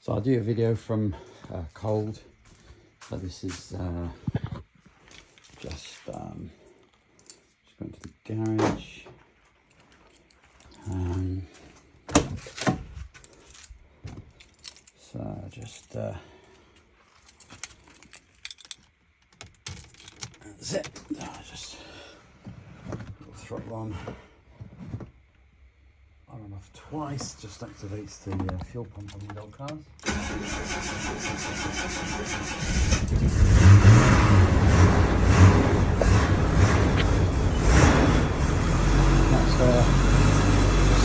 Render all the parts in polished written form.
So I'll do a video from cold. So this is just going to the garage. So just that's it. Just throttle on and off twice, just activates the fuel pump on the old cars. That's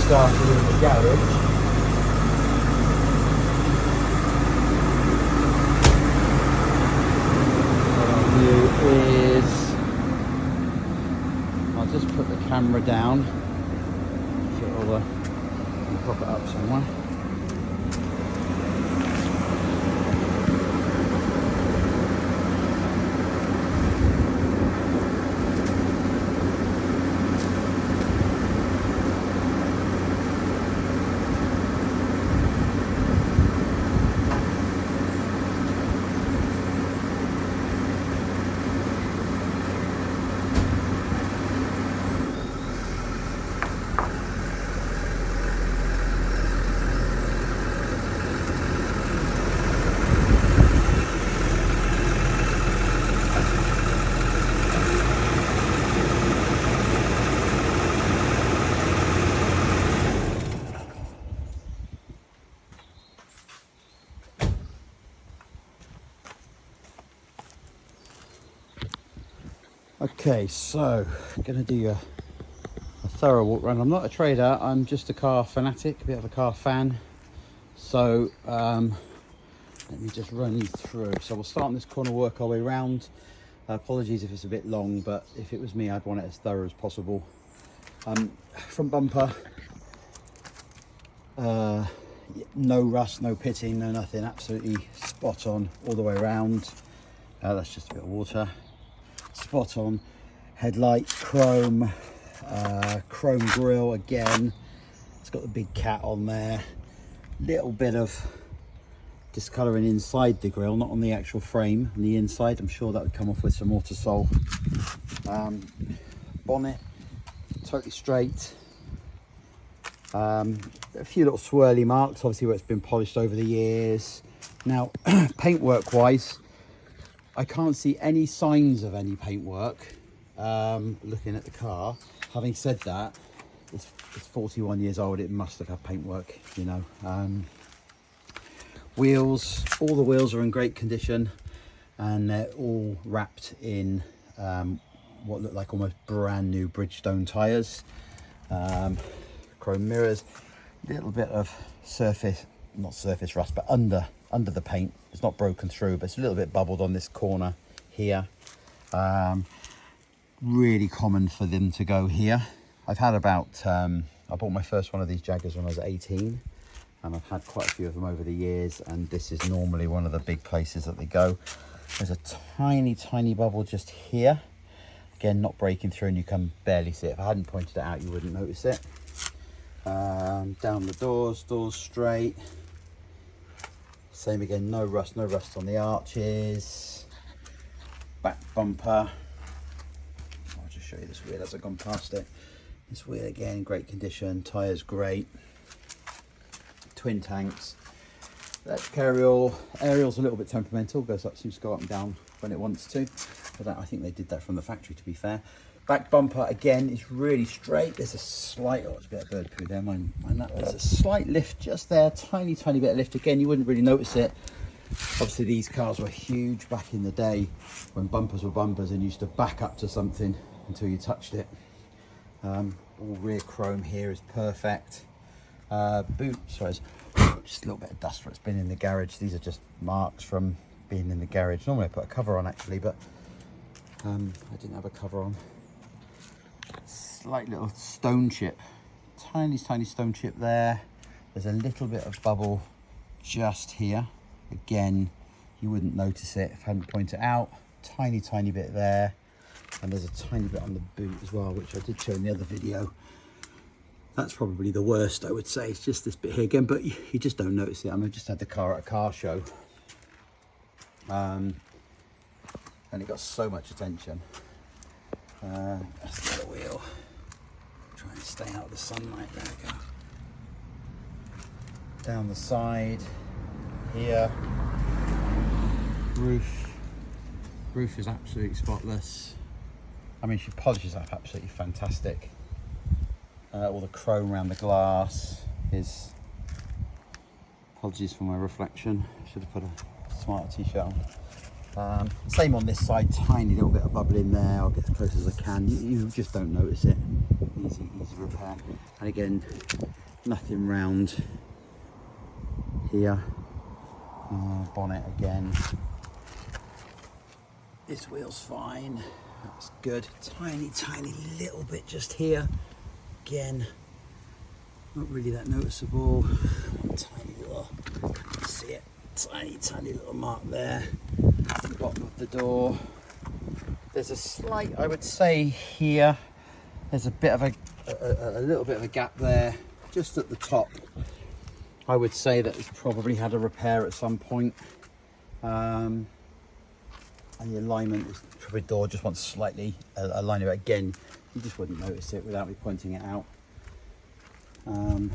started in the garage. What I'll do is I'll just put the camera down. Prop it up somewhere. Okay, so I'm going to do a thorough walk around. I'm not a trader, I'm just a car fanatic, a bit of a car fan. So let me just run you through. So we'll start in this corner, work our way around. Apologies if it's a bit long, but if it was me, I'd want it as thorough as possible. Front bumper, no rust, no pitting, no nothing, absolutely spot on all the way around. That's just a bit of water. Spot on. Headlight, chrome, chrome grille again. It's got the big cat on there. Little bit of discolouring inside the grille, not on the actual frame, on the inside. I'm sure that would come off with some Autosol. Bonnet, totally straight. A few little swirly marks, obviously where it's been polished over the years. Now, paintwork wise, I can't see any signs of any paintwork looking at the car. Having said that, it's 41 years old, it must have had paintwork, you know. Wheels, all the wheels are in great condition and they're all wrapped in what look like almost brand new Bridgestone tyres. Chrome mirrors, little bit of surface, not surface rust, but under the paint. It's not broken through, but it's a little bit bubbled on this corner here. Really common for them to go here. I've had about, I bought my first one of these Jaguars when I was 18, and I've had quite a few of them over the years, and this is normally one of the big places that they go. There's a tiny bubble just here. Again, not breaking through, and you can barely see it. If I hadn't pointed it out, you wouldn't notice it. Down the doors straight. Same again, no rust on the arches. Back bumper. I'll just show you this wheel as I've gone past it. This wheel again, great condition. Tyres great. Twin tanks. Electric aerial's a little bit temperamental. Seems to go up and down when it wants to. But I think they did that from the factory, to be fair. Back bumper again is really straight. There's a slight, oh, it's a bit of bird poo there. Mine there's a slight lift just there, tiny bit of lift. Again, you wouldn't really notice it. Obviously, these cars were huge back in the day when bumpers were bumpers and used to back up to something until you touched it. All rear chrome here is perfect. Boot, sorry, just a little bit of dust where it's been in the garage. These are just marks from being in the garage. Normally I put a cover on actually, but I didn't have a cover on. Slight little stone chip, tiny stone chip there. There's a little bit of bubble just here. Again, you wouldn't notice it if I hadn't pointed it out. Tiny bit there, and there's a tiny bit on the boot as well, which I did show in the other video. That's probably the worst, I would say. It's just this bit here again, but you just don't notice it. I mean, I just had the car at a car show, and it got so much attention. That's the other wheel. Try and stay out of the sunlight. There we go. Down the side here. Roof is absolutely spotless. I mean, she polishes up absolutely fantastic. All the chrome around the glass is, apologies for my reflection, should have put a smarter t-shirt on. Same on this side, tiny little bit of bubbling there. I'll get as close as I can. You just don't notice it. Easy repair. And again, nothing round here. Bonnet again. This wheel's fine. That's good. Tiny little bit just here. Again, not really that noticeable. One tiny little, see it, tiny little mark there. At the bottom of the door. There's a slight, I would say here, there's a bit of a little bit of a gap there, just at the top. I would say that it's probably had a repair at some point. And the alignment is probably door just wants slightly aligned. Again, you just wouldn't notice it without me pointing it out. Moving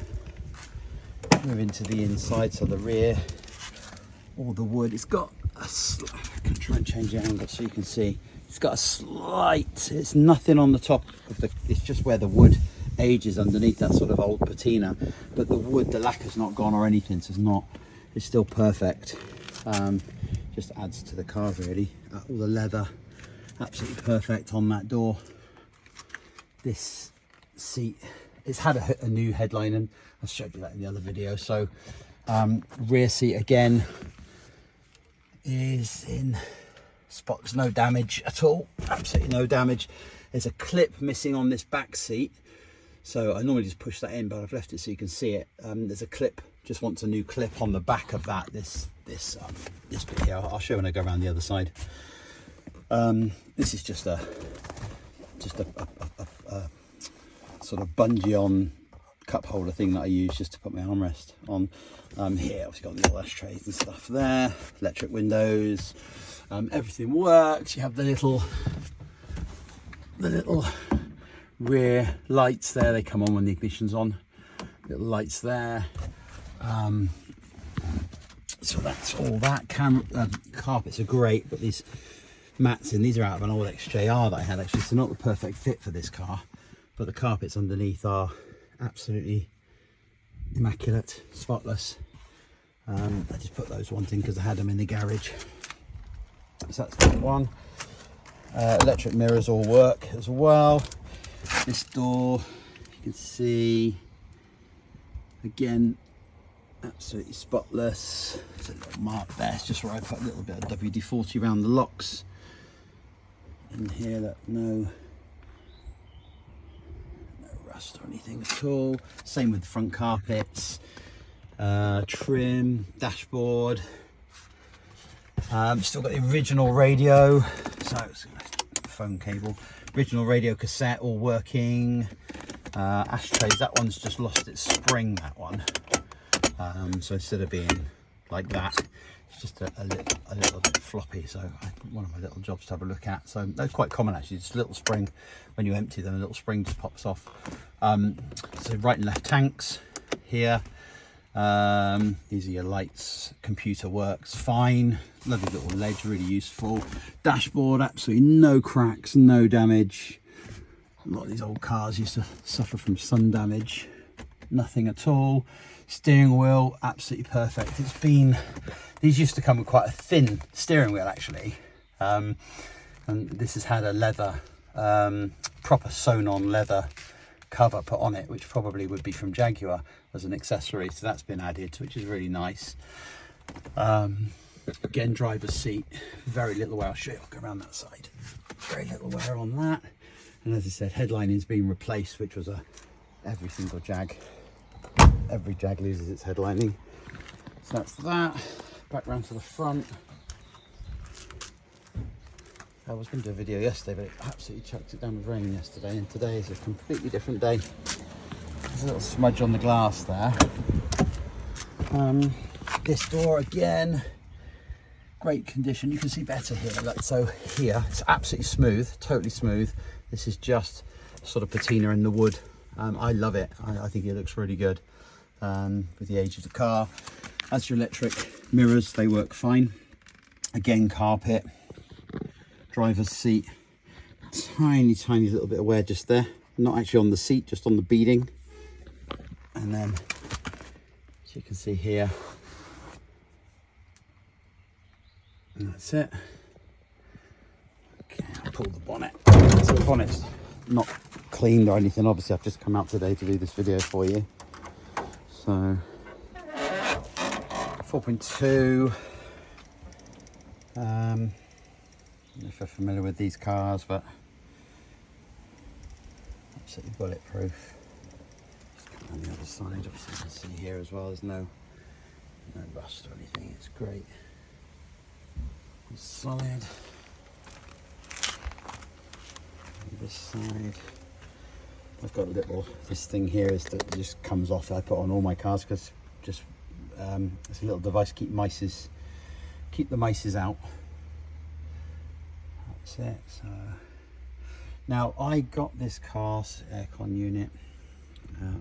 to the inside, so the rear, all the wood. It's got a I can try and change the angle so you can see. It's got a slight. It's nothing on the top of the. It's just where the wood ages underneath that sort of old patina. But the wood, the lacquer's not gone or anything. So it's not. It's still perfect. Just adds to the car really. All the leather, absolutely perfect on that door. This seat, it's had a new headline, and I showed you that in the other video. So rear seat again is in spots, no damage at all, absolutely no damage. There's a clip missing on this back seat, so I normally just push that in, but I've left it so you can see it. There's a clip, just wants a new clip on the back of that. This bit here, I'll show when I go around the other side. This is just a sort of bungee on cup holder thing that I use just to put my armrest on. Here I've got the little ashtrays and stuff there, electric windows, everything works. You have the little rear lights there, they come on when the ignition's on, little lights there. So that's all that. Carpets are great, but these mats in, these are out of an old XJR that I had actually, so not the perfect fit for this car, but the carpets underneath are absolutely immaculate, spotless. I just put those ones in because I had them in the garage. So that's that one. Electric mirrors all work as well. This door, you can see, again, absolutely spotless. There's a little mark there, it's just where I put a little bit of WD-40 around the locks. In here, look, no rust or anything at all. Same with the front carpets, trim, dashboard. Still got the original radio, so it's a phone cable. Original radio cassette, all working. Ashtrays, that one's just lost its spring, that one. So instead of being like that, it's just a little bit floppy. So one of my little jobs to have a look at. So they're quite common actually, just a little spring. When you empty them, a little spring just pops off. So right and left tanks here. These are your lights. Computer works fine. Lovely little ledge, really useful. Dashboard, absolutely no cracks, no damage. A lot of these old cars used to suffer from sun damage. Nothing at all. Steering wheel, absolutely perfect. It's been, these used to come with quite a thin steering wheel actually. And this has had a leather, proper sewn on leather cover put on it, which probably would be from Jaguar as an accessory. So that's been added, which is really nice. Again, driver's seat, very little wear. I'll show you, I'll go around that side. Very little wear on that. And as I said, headlining's been replaced, which was every single Jag. Every Jag loses its headlining. So that's that. Back round to the front. I was going to do a video yesterday, but it absolutely chucked it down with rain yesterday, and today is a completely different day. a little smudge on the glass there. This door again, great condition. You can see better here. Like, so here it's absolutely smooth, totally smooth. This is just sort of patina in the wood. I love it. I think it looks really good with the age of the car. As your electric mirrors, they work fine. Again, carpet, driver's seat, tiny little bit of wear just there. Not actually on the seat, just on the beading. And then, as you can see here, and that's it. Okay, I'll pull the bonnet. So the bonnet's not cleaned or anything. Obviously, I've just come out today to do this video for you. So 4.2. I don't know if you're familiar with these cars, but absolutely bulletproof. Just come on the other side. Obviously, you can see here as well. There's no rust or anything. It's great. It's solid. This side, I've got a little, this thing here is that it just comes off. I put on all my cars because just it's a little device to keep the mices out. That's it. So now I got this car, aircon unit.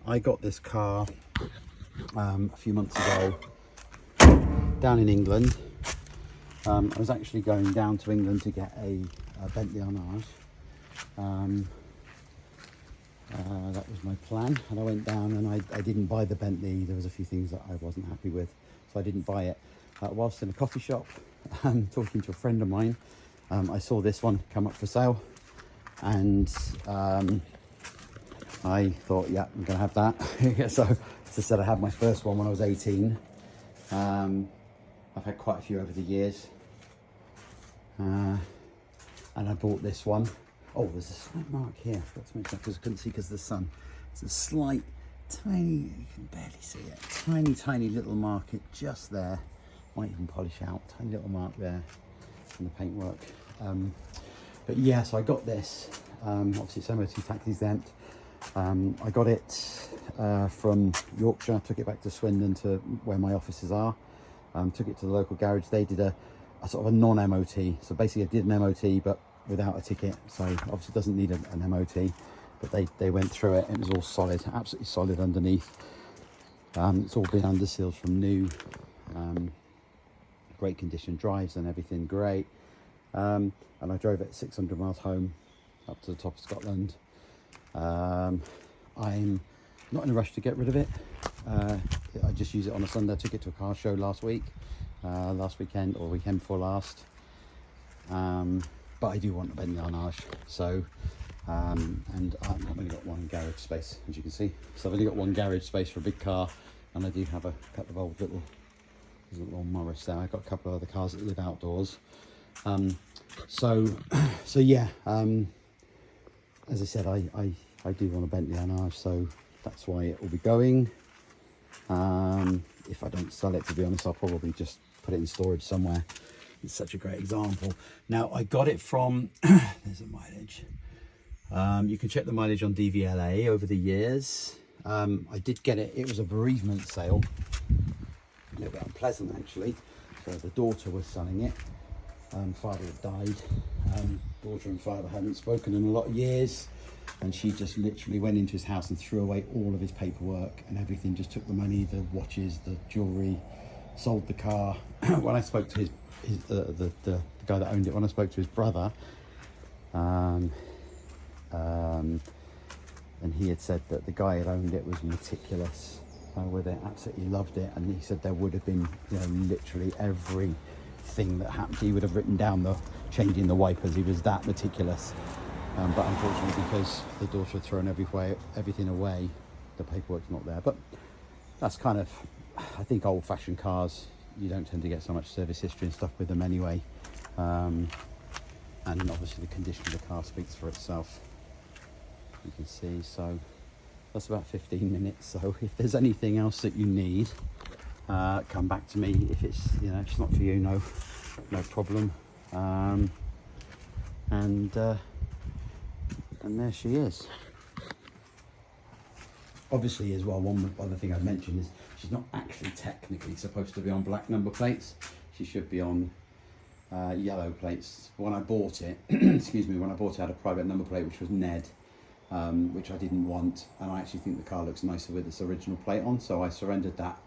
I got this car a few months ago down in England. I was actually going down to England to get a Bentley Arnage. That was my plan, and I went down and I didn't buy the Bentley. There was a few things that I wasn't happy with, so I didn't buy it. Whilst in a coffee shop talking to a friend of mine, I saw this one come up for sale, and I thought, yeah, I'm gonna have that. So as I said, I had my first one when I was 18. I've had quite a few over the years, and I bought this one. Oh, there's a slight mark here. I forgot to mention that because I couldn't see because of the sun. It's a slight, tiny, you can barely see it. Tiny little mark just there. Might even polish out. Tiny little mark there from the paintwork. But yeah, so I got this. Obviously, it's MOT tax exempt. I got it from Yorkshire. Took it back to Swindon to where my offices are. Took it to the local garage. They did a sort of a non-MOT. So basically, I did an MOT, but without a ticket, so obviously doesn't need an MOT, but they went through it. It was all solid, absolutely solid underneath. It's all been under seals from new. Great condition, drives and everything great. And I drove it 600 miles home up to the top of Scotland. I'm not in a rush to get rid of it. I just use it on a Sunday. I took it to a car show last weekend or weekend before last. But I do want a Bentley Arnage, so and I've only got one garage space, as you can see. So I've only got one garage space for a big car, and I do have a couple of old little, there's a little Morris there. I've got a couple of other cars that live outdoors. So yeah, as I said, I do want a Bentley Arnage, so that's why it will be going. If I don't sell it, to be honest, I'll probably just put it in storage somewhere. It's such a great example. Now, I got it from, there's a mileage. You can check the mileage on DVLA over the years. I did get it, it was a bereavement sale. A little bit unpleasant, actually. So the daughter was selling it. Father had died. Daughter and father hadn't spoken in a lot of years. And she just literally went into his house and threw away all of his paperwork and everything. Just took the money, the watches, the jewellery, sold the car. When I spoke to the guy that owned it, when I spoke to his brother, and he had said that the guy that owned it was meticulous with it, absolutely loved it, and he said there would have been, you know, literally everything that happened. He would have written down the changing the wipers. He was that meticulous, but unfortunately, because the daughter had thrown everything away, the paperwork's not there. But that's kind of, I think, old-fashioned cars, you don't tend to get so much service history and stuff with them anyway. And obviously the condition of the car speaks for itself, you can see. So that's about 15 minutes. So if there's anything else that you need, come back to me. If it's, you know, if it's not for you, no problem. And there she is. Obviously as well, one other thing I'd mention is she's not actually technically supposed to be on black number plates. She should be on yellow plates. When I bought it, excuse me, when I bought it, I had a private number plate which was Ned, which I didn't want, and I actually think the car looks nicer with its original plate on, so I surrendered that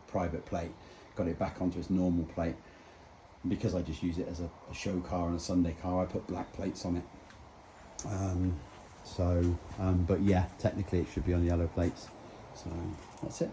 private plate, got it back onto its normal plate. Because I just use it as a show car and a Sunday car, I put black plates on it. But yeah, technically it should be on yellow plates. So that's it.